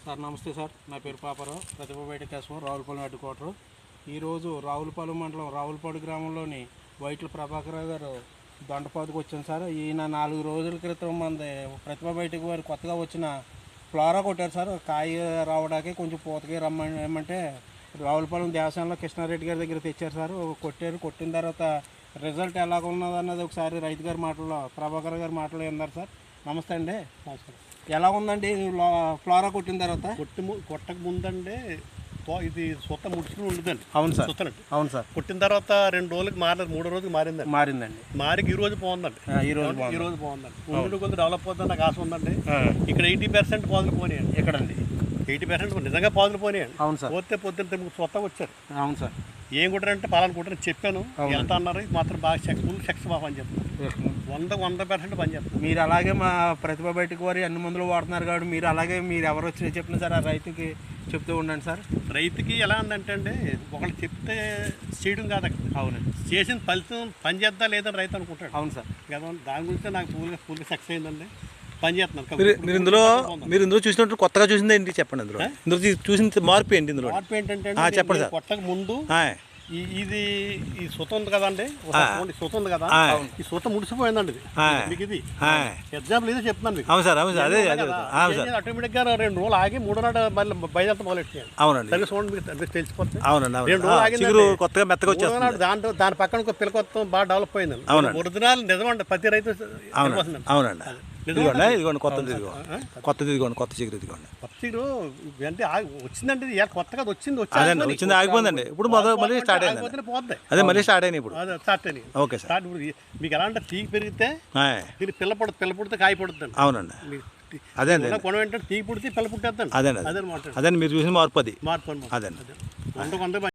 Sir నమస్తే sir, నా పేరు పాపారావు, ప్రతిభ బయట కేశవం, రావులపాలెం హెడ్ క్వార్టర్. ఈరోజు రావులపాలెం మండలం రావులపాడు గ్రామంలోని వైట్ల ప్రభాకర్ గారు దొండపాదుకు వచ్చాను సార్. ఈయన 4 రోజుల క్రితం మంది ప్రతిభ బయటకు వారు కొత్తగా వచ్చిన ఫ్లోరా కొట్టారు సార్. కాయ రావడానికి కొంచెం పూతకి రమ్మంటే రావులపాలెం దేవస్థానంలో కృష్ణారెడ్డి గారి దగ్గర తెచ్చారు సార్. కొట్టిన తర్వాత రిజల్ట్ ఎలాగ ఉన్నదన్నది ఒకసారి రైతు గారి మాటల్లో, ప్రభాకర్ గారి మాటలో విన్నారు సార్. నమస్తే అండి. ఎలా ఉందండి ఫ్లోరా కొట్టిన తర్వాత? కొట్టక ముందండి ఇది సొత్త ముడుచుకుని ఉండదండి. అవును సార్, అవును సార్. కొట్టిన తర్వాత 2 రోజులకి మారలేదు, 3వ రోజుకి మారిందండి. మారికి ఈ రోజు బాగుందండి. ఈ రోజు బాగుందండి. ముందు కొంచెం డెవలప్ అవుతుంది, నాకు ఆశ ఉందండి. ఇక్కడ 80% పాదులు పోనీయండి. ఎక్కడండి 80% నిజంగా పాదులు పోనీయండి. అవును సార్. పోతే పొద్దున్న స్వతగా వచ్చారు. అవును సార్. ఏం కుట్టారంటే పలానా కుట్టారని చెప్పాను, ఎంత అన్నారు. ఇది మాత్రం బాగా ఫుల్ సెక్స్ బాగా పని చెప్తాను. 100% పని చేస్తాను. మీరు అలాగే మా ప్రతిభ బయటకు వారి అన్ని మందులు వాడుతున్నారు కాబట్టి మీరు అలాగే మీరు ఎవరు వచ్చినా చెప్పినా సార్ ఆ రైతుకి చెప్తూ ఉండండి సార్. రైతుకి ఎలా ఉందంటే అండి, ఒకళ్ళు చెప్తే చేయడం కాదు, అవునండి, చేసిన ఫలితం పని చేద్దా లేదని రైతు అనుకుంటాడు. అవును సార్. కదా, దాని గురించి నాకు ఫుల్గా సక్సెస్ అయిందండి. పని చేస్తున్నాను. మీరు ఇందులో చూసినట్టు కొత్తగా చూసింది ఏంటి చెప్పండి. ఇందులో చూసిన మార్పు ఏంటి? ఇందులో మార్పు ఏంటంటే చెప్పండి సార్. కొట్టక ముందు ఈ సుత ఉంది కదండి, సుత ఉంది కదా, ఈ సుత ముడిసిపోయిందండి. మీకు ఇది ఎగ్జాంపుల్ ఇదే చెప్తున్నాను మీకు. అవును సార్, అవును సార్. అదే ఆటోమేటిక్ గా 2 రోజులు ఆగి 3వ నాడు మళ్ళీ బయలుదేరత మొదలెట్టాను. అవునండి, చూడండి తెలిసిపోతుంది. అవునండి, 2 రోజులు ఆగి కొత్తగా మెత్తగా వచ్చేస్తుంది. దాని పక్కన ఒక పిల్లకొత్తం బాగా డెవలప్ అయిందండి. ఒరిజినల్ నిజమండి, ప్రతి రైతు. అవునండి, ఇదిగోండి కొత్తది, ఇదిగోండి కొత్త చిగురు, ఇదిగోండి కొత్త చిగురు అంటే వచ్చిందండి. కొత్తగా వచ్చింది వచ్చింది ఆగిపోయిందండి. ఇప్పుడు మళ్ళీ స్టార్ట్ అయింది. పోద్ది, అదే మళ్ళీ స్టార్ట్ అయినాయి ఇప్పుడు. స్టార్ట్ అయినాయి. Okay sir. మీకు ఎలా అంటే తీగి పెరిగితే దీనికి పిల్ల పుడితే కాయ పుడుతుంది. అవునండి, అదే అండి. కొన వెంటనే తీగి పుడితే పిల్ల పుట్టేద్దండి. అదే మీరు చూసిన మార్పు అది. మార్పు అదే.